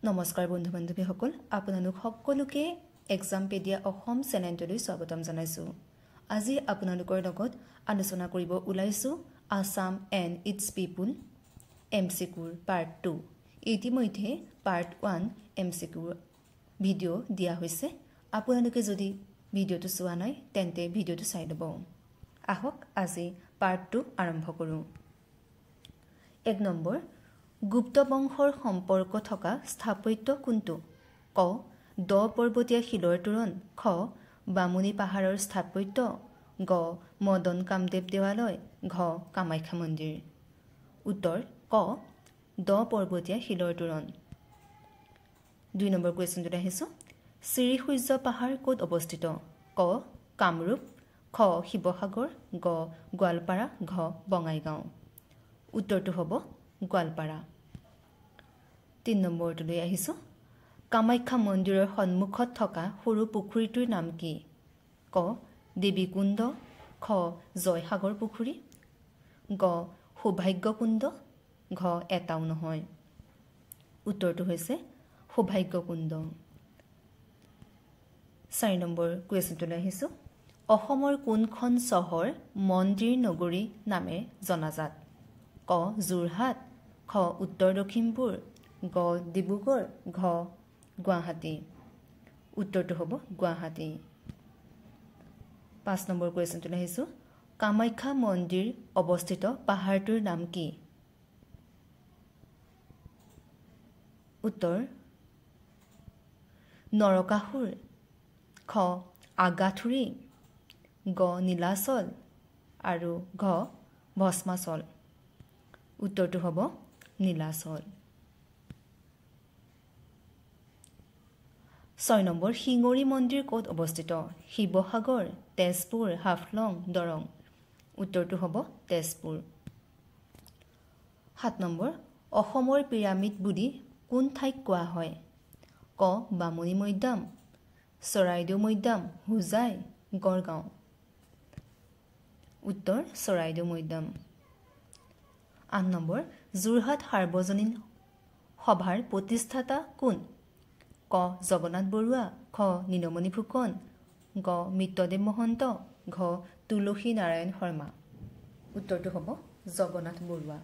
নমস্কাৰ বন্ধু বান্ধৱীসকল, আপোনালোক সকলোকে এক্সামপেডিয়া অসম চেনেলটোলৈ স্বাগতম জনাইছোঁ। আজি আপোনালোকৰ লগত আলোচনা কৰিব ওলাইছোঁ আসাম এণ্ড ইটছ পিপুল এমচিকিউৰ পাৰ্ট 2। ইতিমধ্যে পাৰ্ট 1 এমচিকিউৰ ভিডিঅ' দিয়া হৈছে। আপোনালোকে যদি ভিডিঅ'টো চোৱা নাই তেন্তে ভিডিঅ'টো চাই ল'ব। আহক আজি পাৰ্ট 2 আৰম্ভ কৰোঁ। 1 নম্বৰ, গুপ্ত বংশৰ সম্পৰ্ক থকা স্থাপত্য কোনটো? ক. দ পৰ্বতীয়া শিলৰ তোৰণ। খ. বামুণী পাহাৰৰ স্থাপত্য। গ. মদন কামদেৱ দেৱালয়। ঘ. কামাখ্যা মন্দিৰ। উত্তৰ ক. দ পৰ্বতীয়া শিলৰ তোৰণ। 2 নম্বৰ কুৱেশ্যনটোত আহিছোঁ। শ্ৰীসূৰ্য পাহাৰ ক'ত অৱস্থিত? ক. কামৰূপ। খ. শিৱসাগৰ। গ. গোৱালপাৰা। ঘ. বঙাইগাঁও। উত্তৰটো হ'ব গোৱালপাৰা। 3 নম্বৰটোলৈ আহিছোঁ। কামাখ্যা মন্দিৰৰ সন্মুখত থকা সৰু পুখুৰীটোৰ নাম কি? ক. দেৱীকুণ্ড। খ. জয়সাগৰ পুখুৰী। গ. সৌভাগ্যকুণ্ড। ঘ. এটাও নহয়। উত্তৰটো হৈছে সৌভাগ্যকুণ্ড। 4 নম্বৰ কুৱেশ্যনটোলৈ আহিছোঁ। অসমৰ কোনখন চহৰ মন্দিৰ নগৰী নামে জনাজাত? ক. যোৰহাট। খ. উত্তৰ লখিমপুৰ। গ. ডিব্ৰুগড়। ঘ. গুৱাহাটী। উত্তৰটো হ'ব গুৱাহাটী। 5 নম্বৰ কুৱেশ্যনটোলৈ আহিছোঁ। কামাখ্যা মন্দিৰ অৱস্থিত পাহাৰটোৰ নাম কি? উত্তৰ নৰকাসুৰ। খ. আগাথুৰি। গ. নীলাচল আৰু ঘ. ভস্মাচল। উত্তৰটো হ'ব নীলাচল। 6 নম্বৰ, শিঙৰি মন্দিৰ ক'ত অৱস্থিত? শিৱসাগৰ, তেজপুৰ, হাফলং, দৰং। উত্তৰটো হ'ব তেজপুৰ। 7 নম্বৰ, অসমৰ পিৰামিড বুলি কোন ঠাইক কোৱা হয়? ক. বামুণী মৈদাম, চৰাইদেউ মৈদাম, হোজাই, গড়গাঁও। উত্তৰ চৰাইদেউ মৈদাম। 8 নম্বৰ, যোৰহাট সাৰ্বজনীন সভাৰ প্ৰতিষ্ঠাতা কোন? ক. জগন্নাথ বৰুৱা। খ. নীলমণি ফুকন। গ. মিত্ৰদেৱ মহন্ত। ঘ. তুলসী নাৰায়ণ শৰ্মা। উত্তৰটো হ'ব জগন্নাথ বৰুৱা।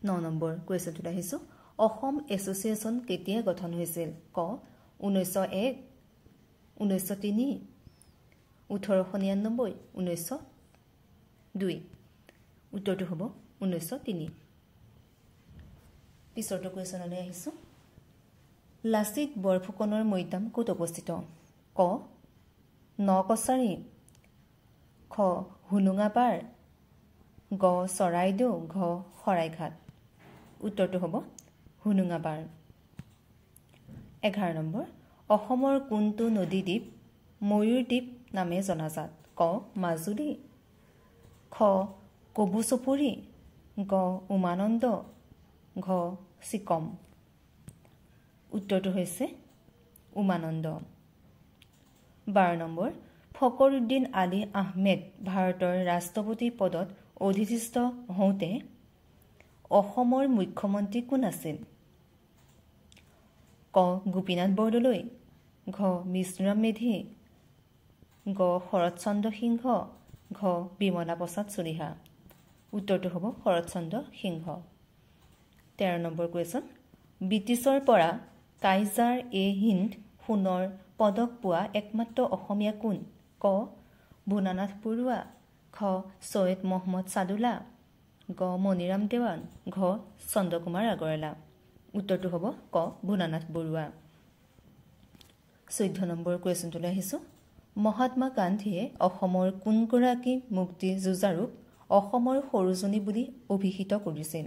9 নম্বৰ কুৱেশ্যনটোত আহিছোঁ। অসম এছ'চিয়েশ্যন কেতিয়া গঠন হৈছিল? ক. 1901, 1903, 1899, 1902। উত্তৰটো হ'ব 1903। পিছৰটো কুৱেশ্যনলৈ আহিছোঁ। লাচিত বৰফুকনৰ মৈদাম ক'ত অৱস্থিত? ক. নকছাৰী। খ. হোলোঙাপাৰ। গ. চৰাইদেউ। ঘ. শৰাইঘাট। উত্তৰটো হ'ব হোলোঙাপাৰ। 11 নম্বৰ, অসমৰ কোনটো নদীদ্বীপ ময়ূৰদ্বীপ নামে জনাজাত? ক. মাজুলী। খ. কবুচপৰি। গ. উমানন্দ। ঘ. চিকম। উত্তৰটো হৈছে উমানন্দ। 12 নম্বৰ, ফখৰুদ্দিন আলী আহমেদ ভাৰতৰ ৰাষ্ট্ৰপতি পদত অধিষ্ঠিত হওঁতে অসমৰ মুখ্যমন্ত্ৰী কোন আছিল? ক. গোপীনাথ বৰদলৈ। ঘ. বিষ্ণুৰাম মেধি। গ. শৰৎচন্দ্ৰ সিংহ। ঘ. বিমলা প্ৰসাদ চলিহা। উত্তৰটো হ'ব শৰৎচন্দ্ৰ সিংহ। 13 নম্বৰ কুৱেশ্যন, ব্ৰিটিছৰ পৰা কাইজাৰ এ হিন্দ সোণৰ পদক পোৱা একমাত্ৰ অসমীয়া কোন? ক. ভোলানাথ বৰুৱা। খ. ছৈয়দ মহম্মদ ছাদুল্লা। গ. মণিৰাম দেৱান। ঘ. চন্দ্ৰকুমাৰ আগৰৱালা। উত্তৰটো হ'ব ক. ভোলানাথ বৰুৱা। 14 নম্বৰ কুৱেশ্যনটোলৈ আহিছোঁ। মহাত্মা গান্ধীয়ে অসমৰ কোনগৰাকী মুক্তি যুঁজাৰুক অসমৰ সৰোজনী বুলি অভিহিত কৰিছিল?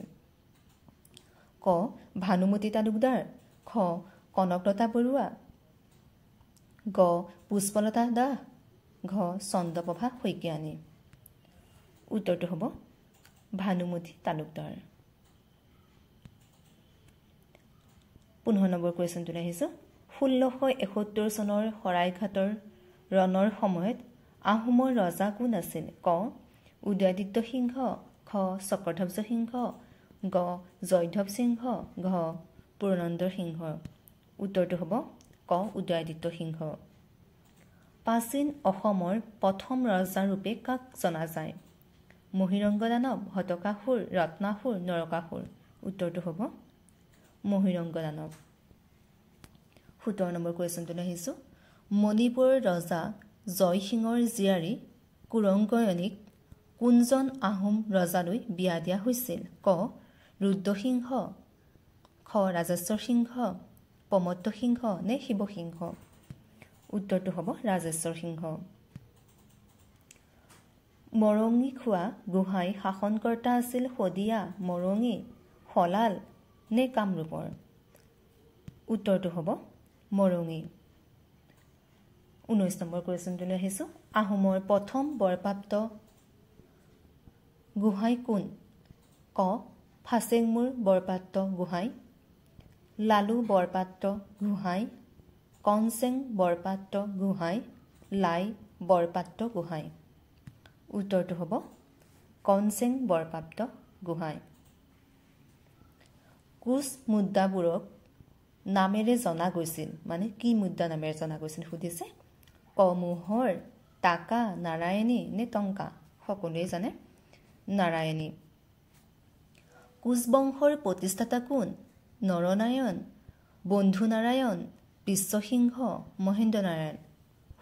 ক. ভানুমতী তালুকদাৰ। খ. কনকলতা বৰুৱা। গ. পুষ্পলতা দাস। ঘ. চন্দ্ৰপ্ৰভা শইকীয়ানী। উত্তৰটো হ'ব ভানুমতী তালুকদাৰ। 15 নম্বৰ কুৱেশ্যনটোলৈ আহিছোঁ। 1671 চনৰ শৰাইঘাটৰ ৰণৰ সময়ত আহোমৰ ৰজা কোন আছিল? ক. উদয়াদিত্য সিংহ। খ. চক্ৰধ্বজ সিংহ। গ. জয়ধ্বজ সিংহ। ঘ. পূৰ্ণানন্দ সিংহ উত্তৰটো হ'ব ক উদয়াদিত্য সিংহ প্ৰাচীন অসমৰ প্ৰথম ৰজা ৰূপে কাক জনা যায় মহিৰংগ দানৱ হতকাসুৰ ৰত্নাসুৰ নৰকাসুৰ উত্তৰটো হ'ব মহিৰংগ দানৱ 17 নম্বৰ কুৱেশ্যনটো আহিছো মণিপুৰৰ ৰজা জয়সিঙৰ জীয়াৰী কুৰংগয়নীক কোনজন আহোম ৰজালৈ বিয়া দিয়া হৈছিল ক ৰুদ্ৰসিংহ খ ৰাজেশ্বৰ সিংহ প্ৰমত্ত সিংহ নে শিৱসিংহ উত্তৰটো হ'ব ৰাজেশ্বৰ সিংহ মৰঙী খোৱা গোহাঁই শাসনকৰ্তা আছিল শদিয়া মৰঙী শলাল নে কামৰূপৰ উত্তৰটো হ'ব মৰঙী 19 নম্বৰ কুৱেশ্যনটোলৈ আহিছো আহোমৰ প্ৰথম বৰপ্ৰাপ্ত গোহাঁই কোন ক ফাচেংমুৰ বৰপাত্ৰ গোহাঁই লালু বৰপাত্ৰ গোহাঁই কনচেং বৰপাত্ৰ গোহাঁই লাই বৰপাত্ৰ গোহাঁই উত্তৰটো হ'ব কনচেং বৰপাত্ৰ গোহাঁই কোচ মুদ্ৰাবোৰক নামেৰে জনা গৈছিল মানে কি মুদ্ৰা নামেৰে জনা গৈছিল সুধিছে ক মোহৰ টাকা নাৰায়ণী নে টংকা সকলোৱে জানে নাৰায়ণী কোচ বংশৰ প্ৰতিষ্ঠাতা কোন নৰনাৰায়ণ বন্ধুনাৰায়ণ বিশ্বসিংহ মহেন্দ্ৰ নাৰায়ণ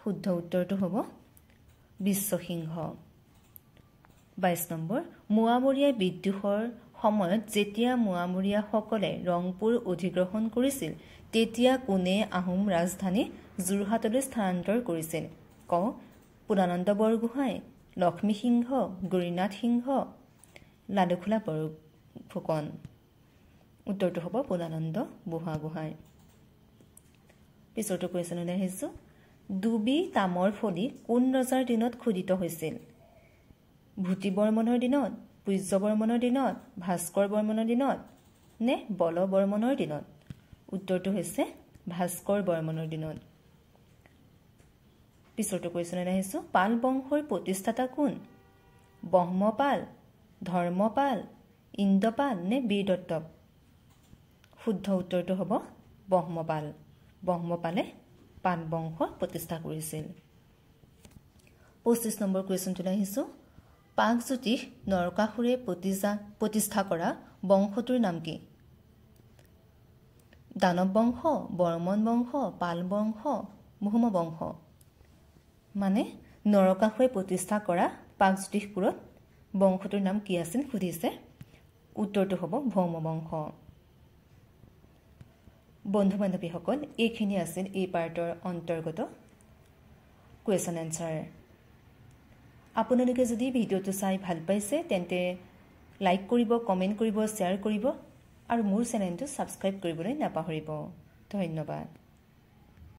শুদ্ধ উত্তৰটো হ'ব বিশ্বসিংহ 22 নম্বৰ মোৱামৰীয়া বিদ্ৰোহৰ সময়ত যেতিয়া মোৱামৰীয়াসকলে ৰংপুৰ অধিগ্ৰহণ কৰিছিল তেতিয়া কোনে আহোম ৰাজধানী যোৰহাটলৈ স্থানান্তৰ কৰিছিল ক পুৰানন্দ বৰগোহাঁই লক্ষ্মী সিংহ গৌৰীনাথ সিংহ লালুখোলা বৰফুকন উত্তৰটো হ'ব পুৰানন্দ বুঢ়াগোহাঁই পিছৰটো কুৱেশ্যনলৈ আহিছো দুবি তামৰ ফলি কোন ৰজাৰ দিনত খোদিত হৈছিল ভূতি বৰ্মনৰ দিনত পূজ্য বৰ্মনৰ দিনত ভাস্কৰ বৰ্মনৰ দিনত নে বল বৰ্মনৰ দিনত উত্তৰটো হৈছে ভাস্কৰ বৰ্মনৰ দিনত পিছৰটো কুৱেশ্যনলৈ আহিছো পাল বংশৰ প্ৰতিষ্ঠাতা কোন ব্ৰহ্মপাল ধৰ্মপাল ইন্দ্ৰপাল নে বীৰদত্ত শুদ্ধ উত্তৰটো হ'ব ব্ৰহ্মপাল ব্ৰহ্মপালে পাল বংশ প্ৰতিষ্ঠা কৰিছিল 25 নম্বৰ কুৱেশ্যনটোলৈ আহিছো পাকজ্যোতিষ নৰকাসুৰে প্ৰতিষ্ঠা কৰা বংশটোৰ নাম কি দানৱ বংশ বৰ্মন বংশ পাল বংশ ভৌম বংশ মানে নৰকাসুৰে প্ৰতিষ্ঠা কৰা পাকজ্যোতিষপুৰত বংশটোৰ নাম কি আছিল সুধিছে উত্তৰটো হ'ব ভৌম বংশ বন্ধু বান্ধৱীসকল এইখিনি আছিল এই পাৰ্টৰ অন্তৰ্গত কুৱেশ্যন এনসাৰ আপোনালোকে যদি ভিডিঅ'টো চাই ভাল পাইছে তেন্তে লাইক কৰিব কমেণ্ট কৰিব শ্বেয়াৰ কৰিব আৰু মোৰ চেনেলটো ছাবস্ক্ৰাইব কৰিবলৈ নাপাহৰিব ধন্যবাদ